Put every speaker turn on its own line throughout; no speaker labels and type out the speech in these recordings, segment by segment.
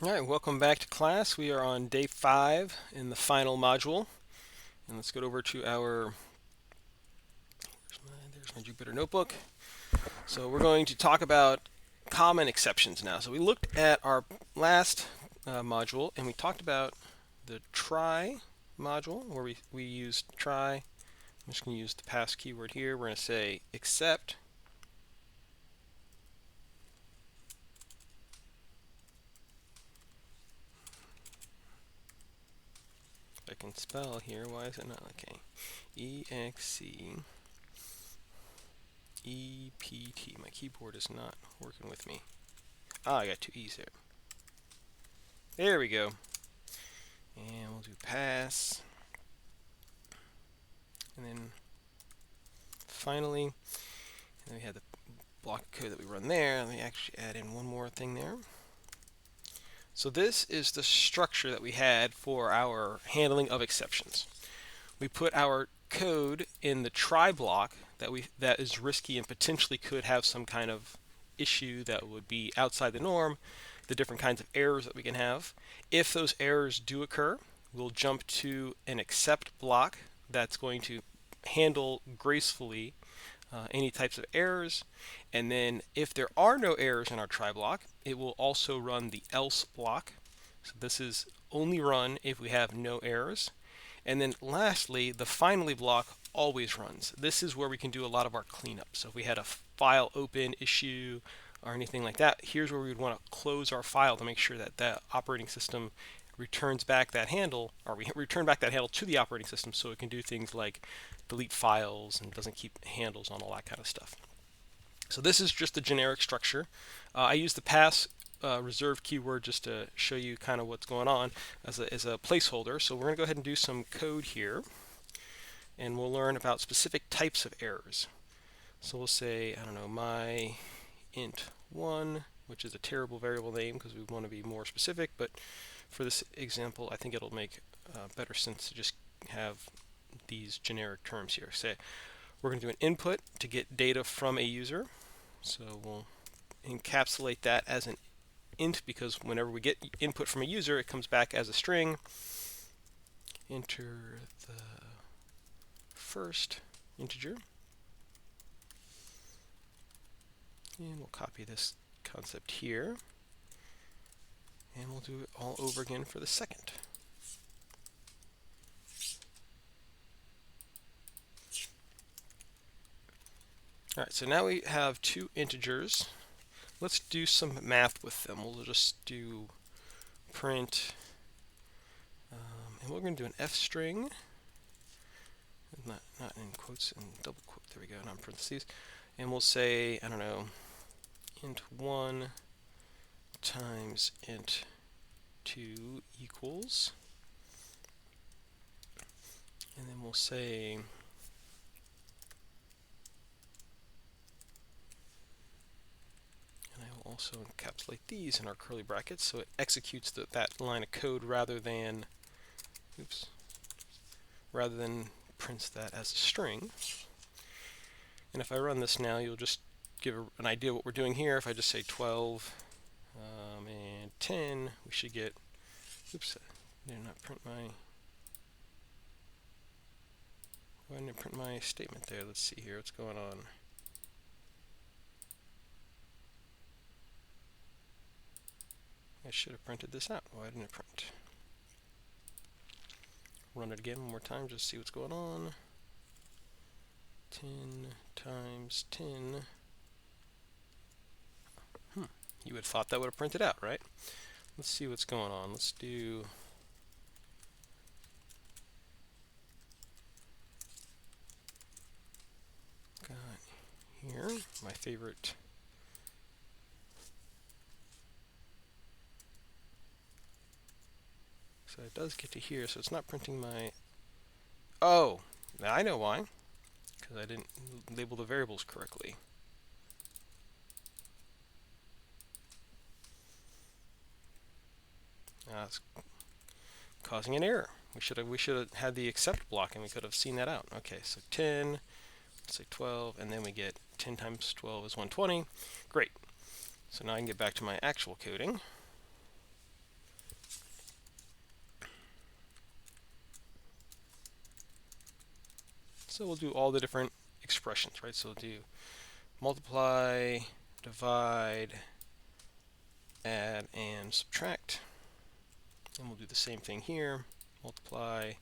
All right, welcome back to class. We are on day 5 in the final module. And let's go over to there's my Jupyter notebook. So we're going to talk about common exceptions now. So we looked at our last module and we talked about the try module where we used try. I'm just going to use the pass keyword here. We're going to say except. If I can spell here, why is it not okay? EXC EPT. My keyboard is not working with me. I got two E's there. There we go. And we'll do pass. And then finally, and then we have the block of code that we run there. Let me actually add in one more thing there. So this is the structure that we had for our handling of exceptions. We put our code in the try block that is risky and potentially could have some kind of issue that would be outside the norm, the different kinds of errors that we can have. If those errors do occur, we'll jump to an except block that's going to handle gracefully any types of errors. And then if there are no errors in our try block, it will also run the else block. So this is only run if we have no errors. And then lastly, the finally block always runs. This is where we can do a lot of our cleanup. So if we had a file open issue or anything like that, here's where we would want to close our file to make sure that that operating system returns back that handle, or we return back that handle to the operating system so it can do things like delete files and doesn't keep handles on all that kind of stuff. So this is just the generic structure. I use the pass reserve keyword just to show you kind of what's going on as a placeholder. So we're going to go ahead and do some code here, and we'll learn about specific types of errors. So we'll say, I don't know, my int1, which is a terrible variable name because we want to be more specific, but for this example, I think it'll make better sense to just have these generic terms here. Say we're going to do an input to get data from a user. So we'll encapsulate that as an int because whenever we get input from a user, it comes back as a string. Enter the first integer. And we'll copy this concept here. And we'll do it all over again for the second. All right, so now we have two integers. Let's do some math with them. We'll just do print, and we're going to do an f string, not in quotes, in double quote. There we go, not in parentheses. And we'll say, I don't know, int1 times int2 equals, and then we'll say also encapsulate these in our curly brackets so it executes that line of code rather than prints that as a string. And if I run this now, you'll just give an idea of what we're doing here. If I just say 12 and 10, we should get, oops, I did not print my, why didn't it print my statement there? Let's see here, what's going on. I should have printed this out. Why didn't it print? Run it again one more time just to see what's going on. 10 times 10. You would have thought that would have printed out, right? Let's see what's going on. Let's do here, my favorite. So it does get to here, so it's not printing my, oh, now I know why, because I didn't label the variables correctly. It's causing an error. We should have had the except block and we could have seen that out. Okay, so 10, let's say 12, and then we get 10 times 12 is 120. Great. So now I can get back to my actual coding. So we'll do all the different expressions, right? So we'll do multiply, divide, add, and subtract. And we'll do the same thing here. Multiply,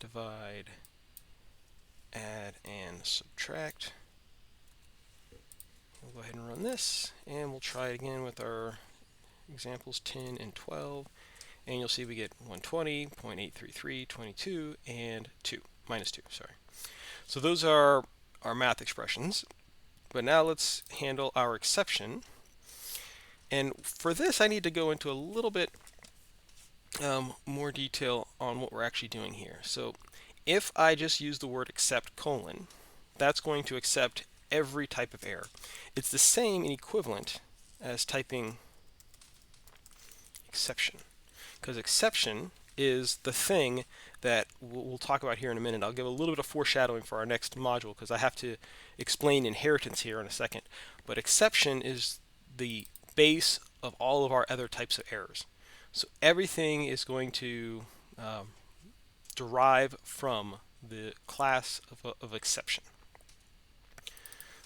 divide, add, and subtract. We'll go ahead and run this, and we'll try it again with our examples 10 and 12. And you'll see we get 120, 0.833, 22, and 2, minus 2, sorry. So those are our math expressions. But now let's handle our exception. And for this, I need to go into a little bit more detail on what we're actually doing here. So if I just use the word except colon, that's going to accept every type of error. It's the same and equivalent as typing exception, because exception is the thing that we'll talk about here in a minute. I'll give a little bit of foreshadowing for our next module because I have to explain inheritance here in a second. But exception is the base of all of our other types of errors. So everything is going to derive from the class of exception.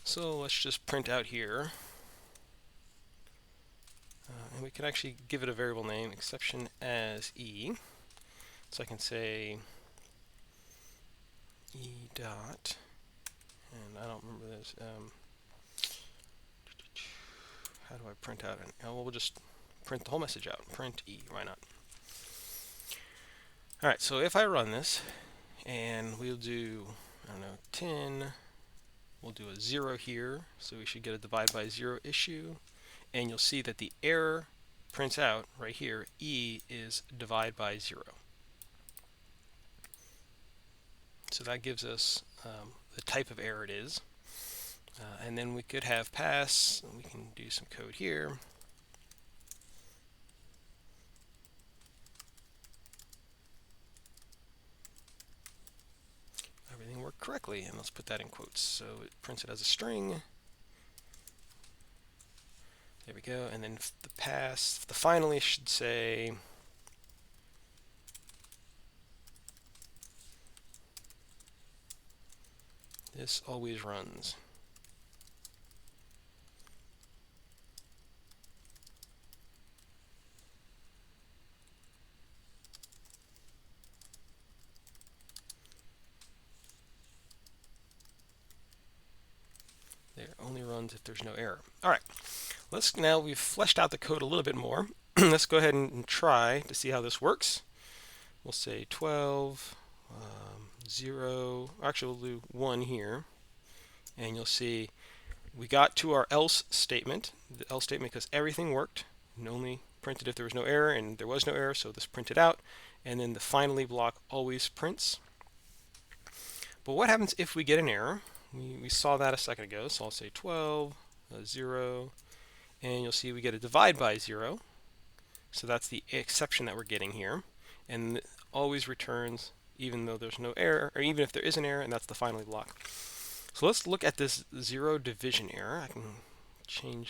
So let's just print out here. And we can actually give it a variable name, exception as e. So I can say e dot, and I don't remember this. How do I print out an? Oh, well, we'll just print the whole message out. Print e. Why not? All right. So if I run this, and we'll do, I don't know, 10. We'll do a 0 here, so we should get a divide by 0 issue, and you'll see that the error prints out right here. E is divide by 0. So that gives us the type of error it is. And then we could have pass, and we can do some code here. Everything worked correctly, and let's put that in quotes. So it prints it as a string. There we go, and then the pass, the finally should say this always runs. There, only runs if there's no error. All right, now we've fleshed out the code a little bit more. Let's go ahead and try to see how this works. We'll say 12, 0, actually we'll do 1 here, and you'll see we got to our else statement, the else statement because everything worked, and only printed if there was no error, and there was no error, so this printed out, and then the finally block always prints. But what happens if we get an error? We saw that a second ago, so I'll say 12, 0, and you'll see we get a divide by 0, so that's the exception that we're getting here, and it always returns even though there's no error, or even if there is an error, and that's the finally block. So let's look at this 0 division error. I can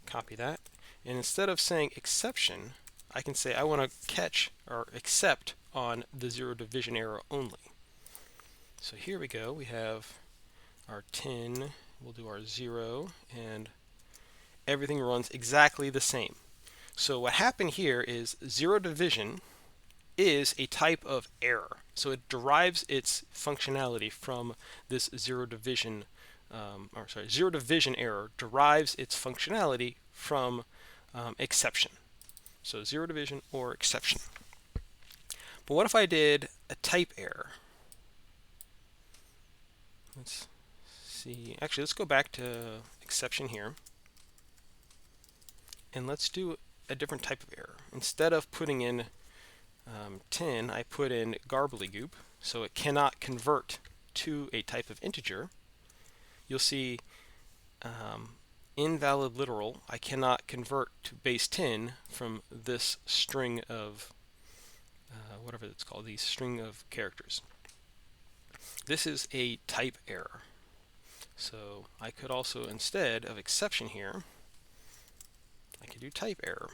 copy that, and instead of saying exception, I can say I want to catch or accept on the 0 division error only. So here we go. We have our 10, we'll do our 0, and everything runs exactly the same. So what happened here is 0 division is a type of error. So it derives its functionality from this 0 division, 0 division error derives its functionality from exception. So 0 division or exception. But what if I did a type error? Let's see. Actually, let's go back to exception here. And let's do a different type of error. Instead of putting in 10, I put in gobbledygook, so it cannot convert to a type of integer. You'll see invalid literal, I cannot convert to base 10 from this string of, whatever it's called, these string of characters. This is a type error. So I could also, instead of exception here, I could do type error.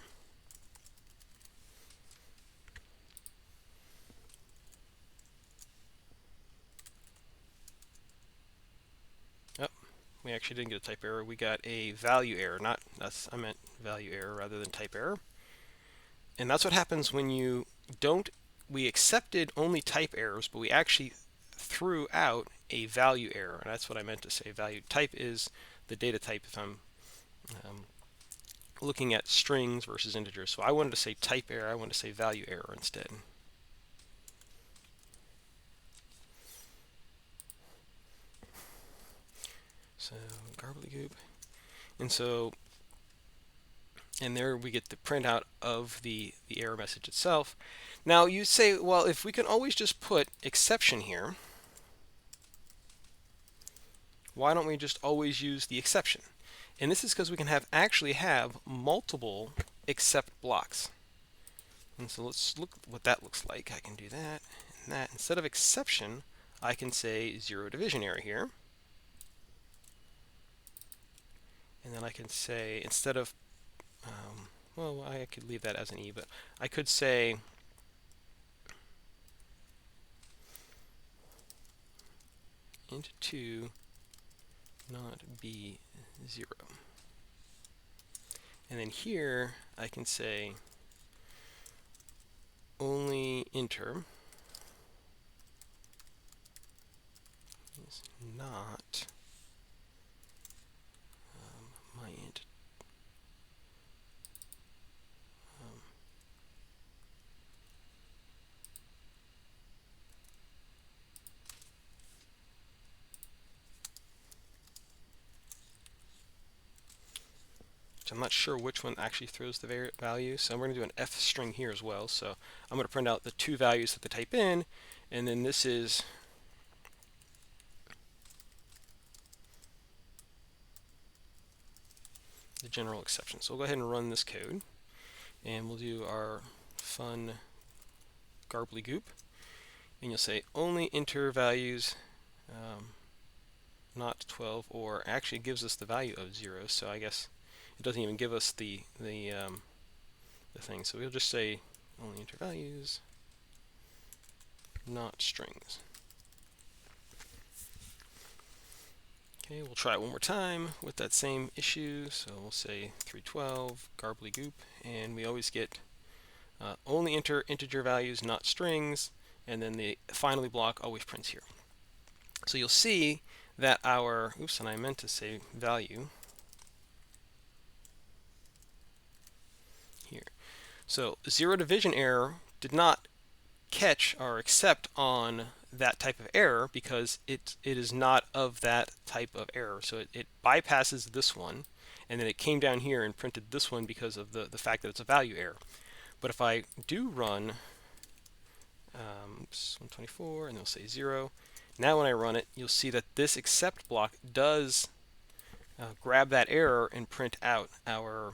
We actually didn't get a type error. We got a value error. Not that's I meant value error rather than type error. And that's what happens when you don't. We accepted only type errors, but we actually threw out a value error. And that's what I meant to say. Value type is the data type if I'm looking at strings versus integers. So I wanted to say type error. I wanted to say value error instead. So gobbledygook. And there we get the printout of the error message itself. Now you say, well, if we can always just put exception here, why don't we just always use the exception? And this is because we can actually have multiple except blocks. And so let's look what that looks like. I can do that and that. Instead of exception, I can say zero division error here. And then I can say, instead of, well, I could leave that as an E, but I could say int2 not be 0. And then here I can say only enter is not my int. I'm not sure which one actually throws the value, so we're going to do an F string here as well. So I'm going to print out the two values that they type in, and then this is the general exception. So we'll go ahead and run this code, and we'll do our fun gobbledygook, and you'll say only enter values not 12, or actually it gives us the value of 0, so I guess it doesn't even give us the thing. So we'll just say only enter values, not strings. Okay, we'll try it one more time with that same issue. So we'll say 312 gobbledygook, and we always get only enter integer values, not strings, and then the finally block always prints here. So you'll see that our, oops, and I meant to say value here. So zero division error did not catch or accept on that type of error because it is not of that type of error. So it bypasses this one, and then it came down here and printed this one because of the fact that it's a value error. But if I do run 124 and they'll say 0, now when I run it, you'll see that this except block does grab that error and print out our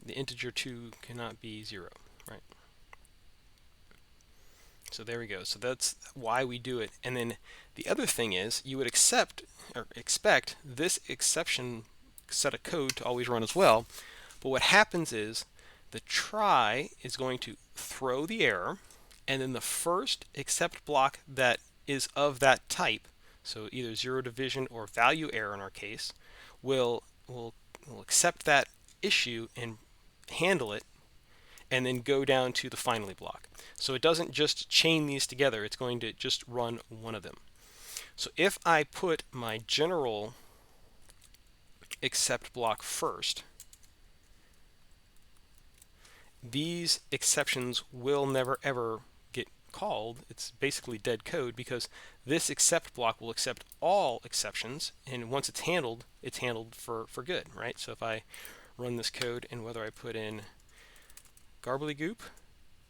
the integer 2 cannot be 0, right? So there we go. So that's why we do it. And then the other thing is you would accept or expect this exception set of code to always run as well. But what happens is the try is going to throw the error, and then the first except block that is of that type, so either zero division or value error in our case, will accept that issue and handle it, and then go down to the finally block. So it doesn't just chain these together, it's going to just run one of them. So if I put my general except block first, these exceptions will never ever get called. It's basically dead code because this except block will accept all exceptions, and once it's handled for good, right? So if I run this code, and whether I put in gobbledygook,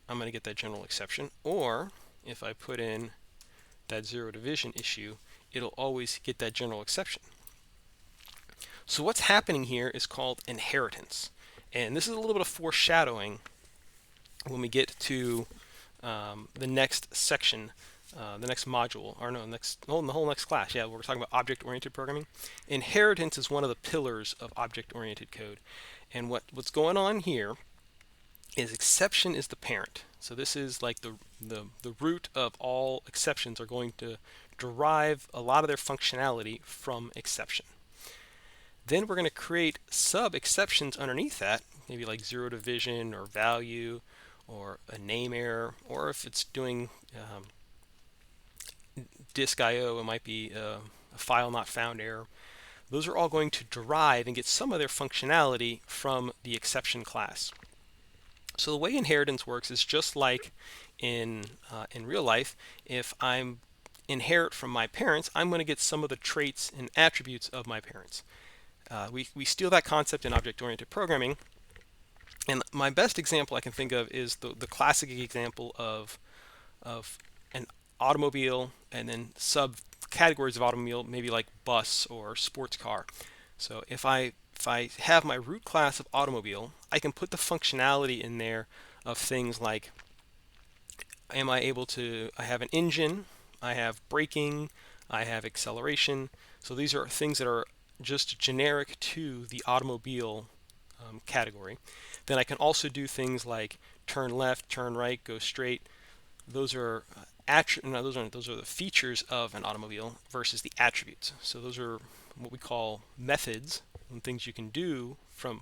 I'm going to get that general exception, or if I put in that zero division issue, it'll always get that general exception. So what's happening here is called inheritance, and this is a little bit of foreshadowing when we get to the next section, the next module, or no, the whole next class. Yeah, we're talking about object-oriented programming. Inheritance is one of the pillars of object-oriented code, and what's going on here is exception is the parent. So this is like the root of all exceptions are going to derive a lot of their functionality from exception. Then we're going to create sub-exceptions underneath that, maybe like zero division or value or a name error, or if it's doing disk I/O, it might be a file not found error. Those are all going to derive and get some of their functionality from the exception class. So the way inheritance works is just like in real life. If I'm inherit from my parents, I'm going to get some of the traits and attributes of my parents. We steal that concept in object-oriented programming. And my best example I can think of is the classic example of an automobile and then subcategories of automobile, maybe like bus or sports car. So if I have my root class of automobile, I can put the functionality in there of things like, I have an engine, I have braking, I have acceleration. So these are things that are just generic to the automobile category. Then I can also do things like turn left, turn right, go straight. Those are those are the features of an automobile versus the attributes. So those are what we call methods, and things you can do from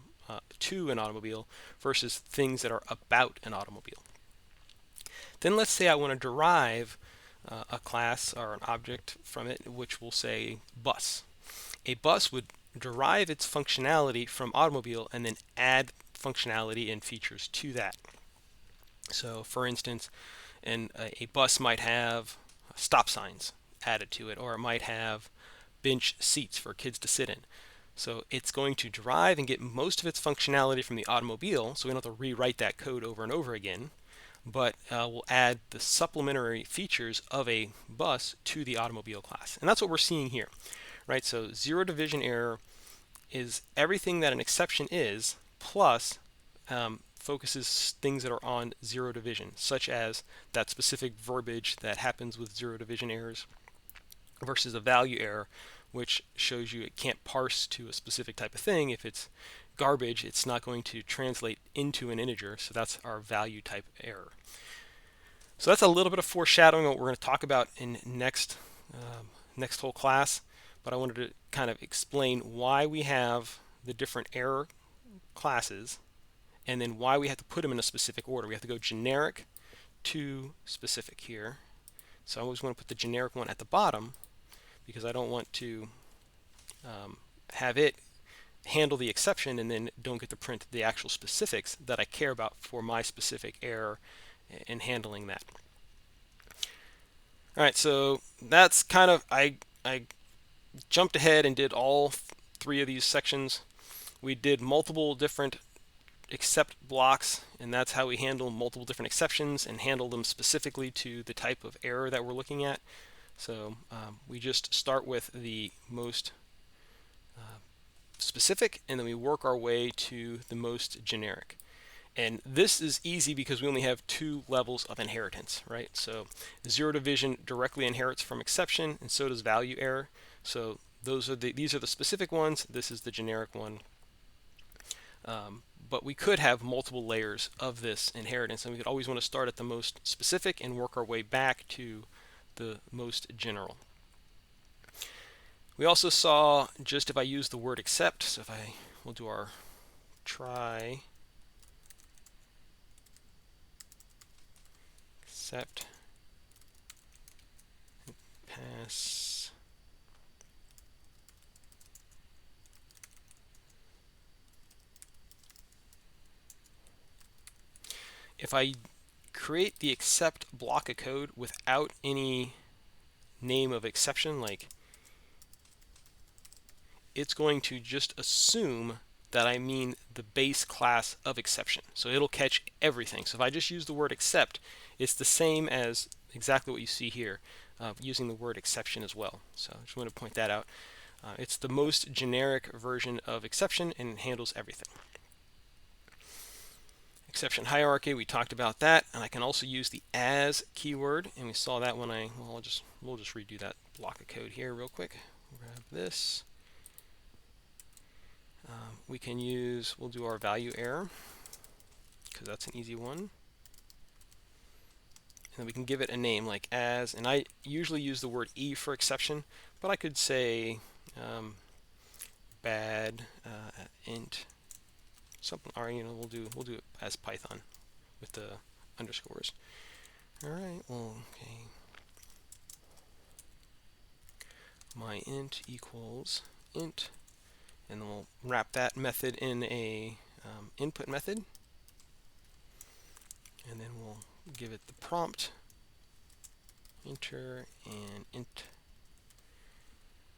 to an automobile versus things that are about an automobile. Then let's say I want to derive a class or an object from it, which we'll say bus. A bus would derive its functionality from automobile and then add functionality and features to that. So for instance, a bus might have stop signs added to it, or it might have bench seats for kids to sit in. So it's going to derive and get most of its functionality from the automobile, so we don't have to rewrite that code over and over again, but we'll add the supplementary features of a bus to the automobile class. And that's what we're seeing here, right? So zero division error is everything that an exception is, plus focuses things that are on zero division, such as that specific verbiage that happens with zero division errors, versus a value error, which shows you it can't parse to a specific type of thing. If it's garbage, it's not going to translate into an integer, so that's our value type error. So that's a little bit of foreshadowing of what we're going to talk about in next whole class, but I wanted to kind of explain why we have the different error classes and then why we have to put them in a specific order. We have to go generic to specific here. So I always want to put the generic one at the bottom because I don't want to have it handle the exception and then don't get to print the actual specifics that I care about for my specific error in handling that. All right, so that's kind of, I jumped ahead and did all three of these sections. We did multiple different except blocks, and that's how we handle multiple different exceptions and handle them specifically to the type of error that we're looking at. So we just start with the most specific, and then we work our way to the most generic. And this is easy because we only have two levels of inheritance, right? So zero division directly inherits from exception, and so does value error. So these are the specific ones. This is the generic one. But we could have multiple layers of this inheritance, and we could always want to start at the most specific and work our way back to the most general. We also saw just if I use the word except, so if we'll do our try except pass if I create the except block of code without any name of exception, like it's going to just assume that I mean the base class of exception. So it'll catch everything. So if I just use the word except, it's the same as exactly what you see here, using the word exception as well. So I just want to point that out. It's the most generic version of exception and it handles everything. Exception hierarchy, we talked about that, and I can also use the as keyword, and we saw that when we'll just redo that block of code here real quick. Grab this. We'll do our value error, because that's an easy one. and we can give it a name like as, and I usually use the word E for exception, but I could say bad int something, or we'll do it as Python with the underscores. All right, well, okay. My int equals int, and then we'll wrap that method in a input method, and then we'll give it the prompt, enter and int.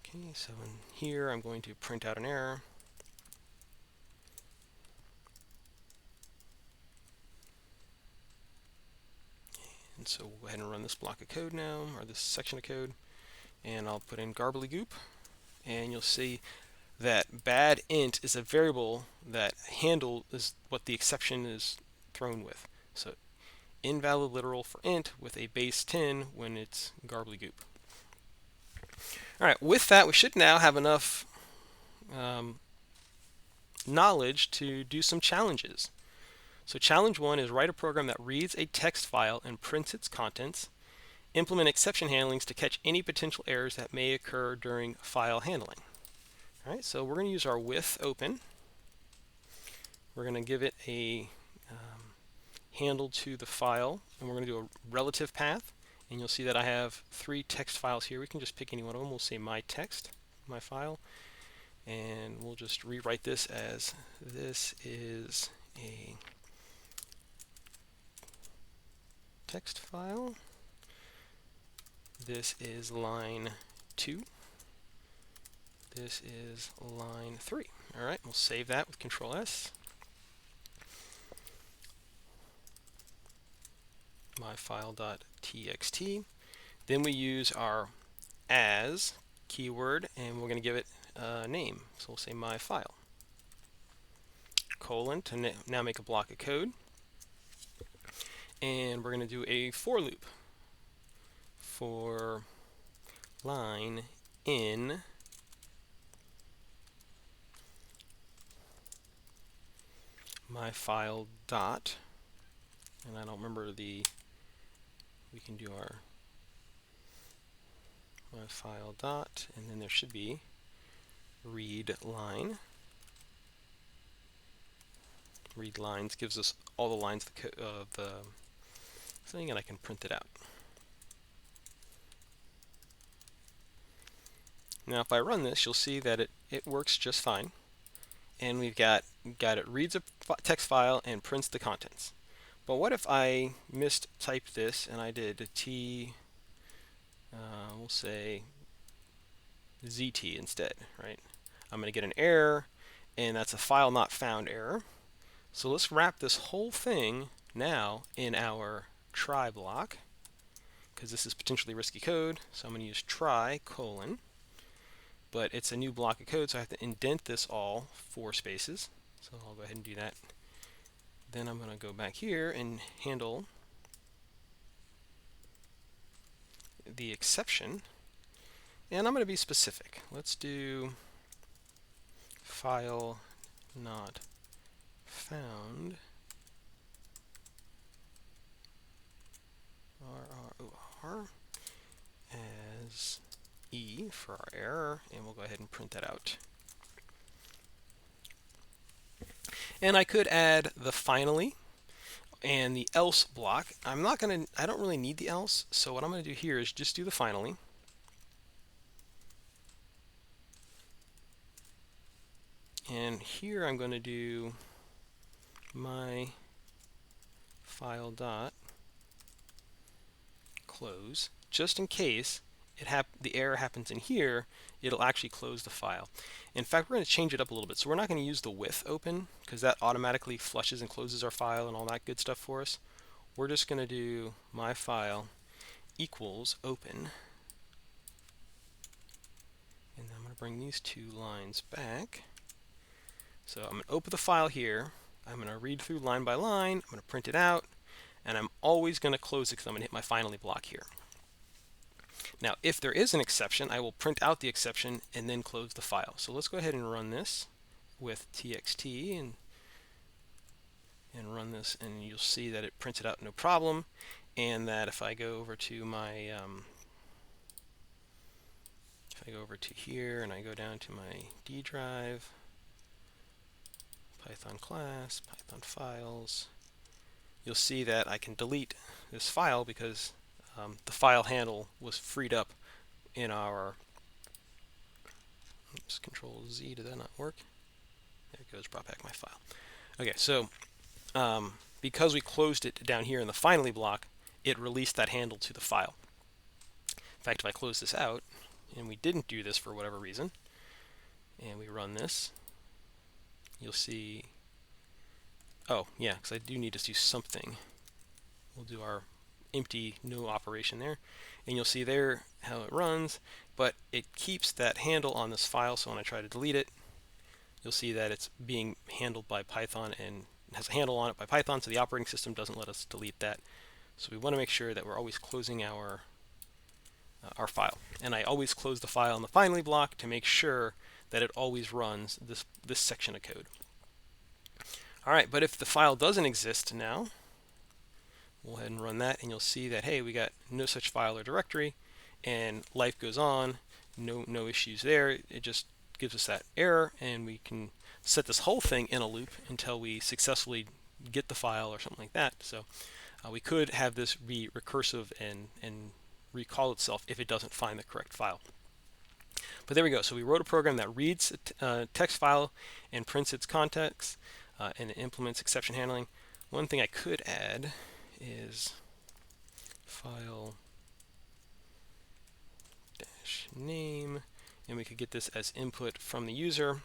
Okay, so in here I'm going to print out an error. And so we'll go ahead and run this block of code now, or this section of code, and I'll put in garbly-goop, and you'll see that bad int is a variable that handle is what the exception is thrown with. So invalid literal for int with a base 10 when it's garbly-goop. All right, with that, we should now have enough knowledge to do some challenges. So challenge 1 is write a program that reads a text file and prints its contents. Implement exception handlings to catch any potential errors that may occur during file handling. All right, so we're going to use our with open. We're going to give it a handle to the file, and we're going to do a relative path. And you'll see that I have 3 text files here. We can just pick any one of them. We'll say my text, my file, and we'll just rewrite this as this is a text file. This is line 2. This is line 3. All right, we'll save that with Control S. myfile.txt. Then we use our as keyword, and we're going to give it a name. So we'll say my file, colon, to now make a block of code. And we're going to do a for loop for line in my file dot, and I don't remember the, we can do our my file dot, and then there should be read line. Read lines gives us all the lines of the thing, and I can print it out. Now if I run this, you'll see that it works just fine, and we've got it reads a text file and prints the contents. But what if I mistyped this and I did a t, we'll say zt instead, right? I'm going to get an error, and that's a file not found error. So let's wrap this whole thing now in our try block, because this is potentially risky code. So I'm going to use try colon, but it's a new block of code, so I have to indent this all 4 spaces. So I'll go ahead and do that. Then I'm going to go back here and handle the exception, and I'm going to be specific. Let's do file not found RROR as E for our error, and we'll go ahead and print that out. And I could add the finally and the else block. I don't really need the else, so what I'm going to do here is just do the finally. And here I'm going to do my file dot close, just in case the error happens in here, it'll actually close the file. In fact, we're going to change it up a little bit. So we're not going to use the with open, because that automatically flushes and closes our file and all that good stuff for us. We're just going to do my file equals open. And then I'm going to bring these 2 lines back. So I'm going to open the file here. I'm going to read through line by line. I'm going to print it out. And I'm always going to close it because I'm going to hit my finally block here. Now, if there is an exception, I will print out the exception and then close the file. So let's go ahead and run this with txt and run this, and you'll see that it prints it out no problem. and that if I go over to my if I go over to here and I go down to my D drive, Python class, Python files, you'll see that I can delete this file because the file handle was freed up in our, oops, Control Z, did that not work? There it goes, brought back my file. Okay, so because we closed it down here in the finally block, it released that handle to the file. In fact, if I close this out, and we didn't do this for whatever reason, and we run this, you'll see, oh yeah, because I do need to do something. We'll do our empty no operation there, and you'll see there how it runs, but it keeps that handle on this file, so when I try to delete it, you'll see that it's being handled by Python and has a handle on it by Python, so the operating system doesn't let us delete that. So we want to make sure that we're always closing our file. And I always close the file in the finally block to make sure that it always runs this section of code. All right, but if the file doesn't exist now, we'll go ahead and run that, and you'll see that, hey, we got no such file or directory, and life goes on, no issues there. It just gives us that error, and we can set this whole thing in a loop until we successfully get the file or something like that. So we could have this be recursive and recall itself if it doesn't find the correct file. But there we go. So we wrote a program that reads a text file and prints its context, and it implements exception handling. One thing I could add is file dash name, and we could get this as input from the user.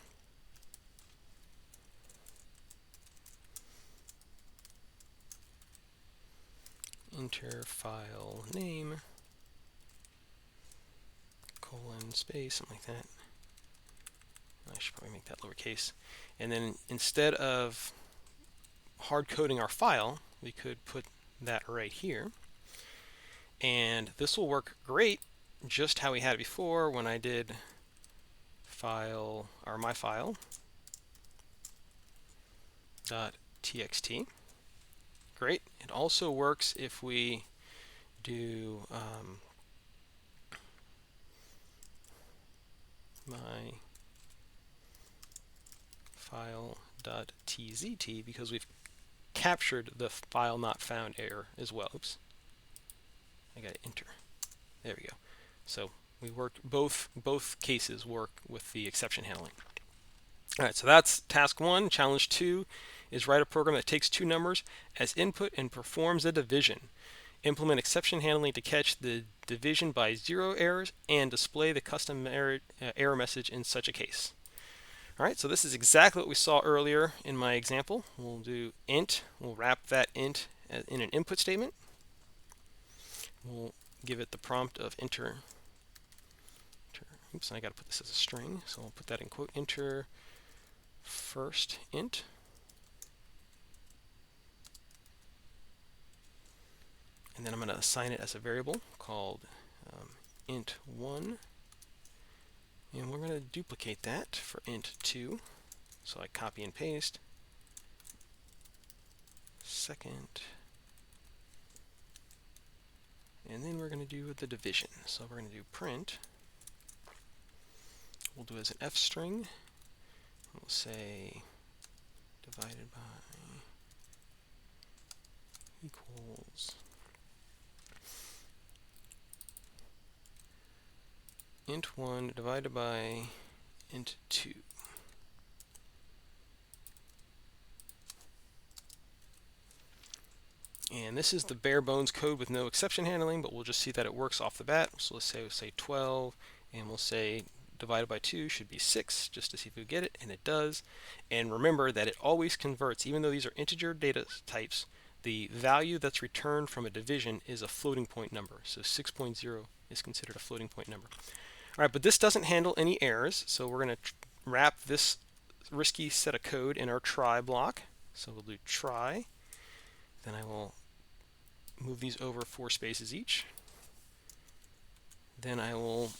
Enter file name, colon, space, something like that. I should probably make that lowercase. And then instead of hard coding our file, we could put that right here. And this will work great, just how we had it before when I did file, or my file .txt. Great. It also works if we do my file.tzt, because we've captured the file not found error as well. Oops. I got to enter. There we go. So we worked both cases work with the exception handling. All right, so that's task 1. Challenge 2 is write a program that takes two numbers as input and performs a division. Implement exception handling to catch the division by zero errors and display the custom error message in such a case. All right, so this is exactly what we saw earlier in my example. We'll do int. We'll wrap that int in an input statement. We'll give it the prompt of enter. Oops, I got to put this as a string, so I'll put that in quote, enter first int. And then I'm going to assign it as a variable called int1. And we're going to duplicate that for int2. So I copy and paste. Second. And then we're going to do the division. So we're going to do print. We'll do it as an f string. We'll say divided by equals int1 divided by int2. And this is the bare bones code with no exception handling, but we'll just see that it works off the bat. So let's say 12, and we'll say divided by 2 should be 6, just to see if we get it, and it does. And remember that it always converts, even though these are integer data types, the value that's returned from a division is a floating point number. So 6.0 is considered a floating point number. All right, but this doesn't handle any errors, so we're going to wrap this risky set of code in our try block. So we'll do try. Then I will move these over 4 spaces each. Then I will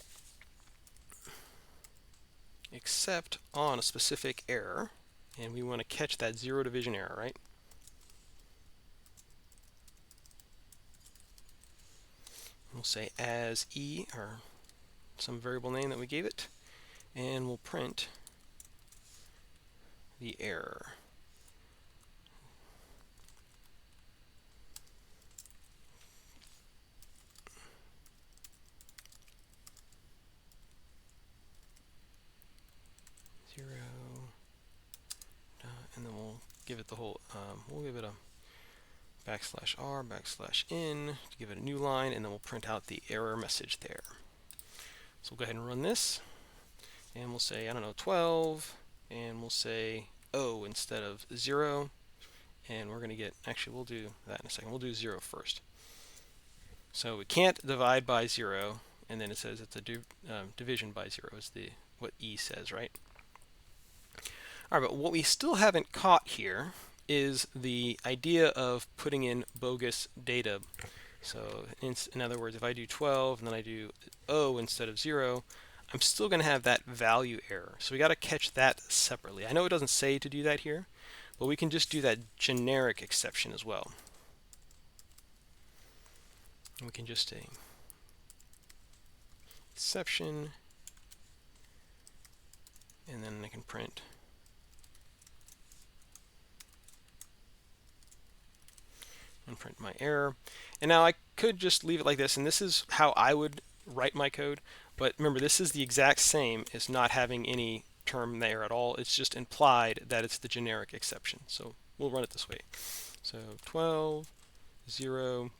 except on a specific error, and we want to catch that zero division error, right? We'll say as e, or some variable name that we gave it, and we'll print the error. Zero, and then we'll give it the whole, we'll give it a \r\n to give it a new line, and then we'll print out the error message there. So we'll go ahead and run this, and we'll say, I don't know, 12, and we'll say O instead of 0, and we're going to get, actually we'll do that in a second, we'll do 0 first. So we can't divide by 0, and then it says it's a division by 0 is what E says, right? All right, but what we still haven't caught here is the idea of putting in bogus data. So in other words, if I do 12 and then I do O instead of 0, I'm still going to have that value error. So we got to catch that separately. I know it doesn't say to do that here, but we can just do that generic exception as well. And we can just say exception, and then I can print my error. And now I could just leave it like this, and this is how I would write my code. But remember, this is the exact same as not having any term there at all. It's just implied that it's the generic exception. So we'll run it this way. So 12, 0,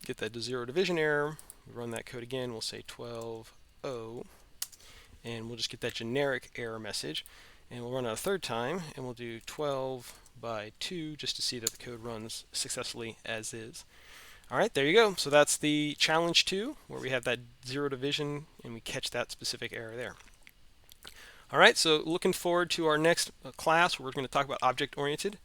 get that 0 division error. We run that code again. We'll say 12, O, and we'll just get that generic error message. And we'll run it a third time, and we'll do 12 by 2 just to see that the code runs successfully as is. All right, there you go. So that's the challenge 2, where we have that 0 division and we catch that specific error there. All right, so looking forward to our next class where we're going to talk about object-oriented.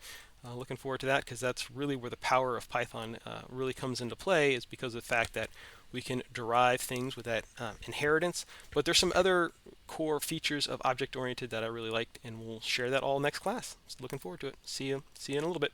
Looking forward to that, because that's really where the power of Python really comes into play, is because of the fact that we can derive things with that inheritance. But there's some other core features of object-oriented that I really liked, and we'll share that all next class. So looking forward to it. See you in a little bit.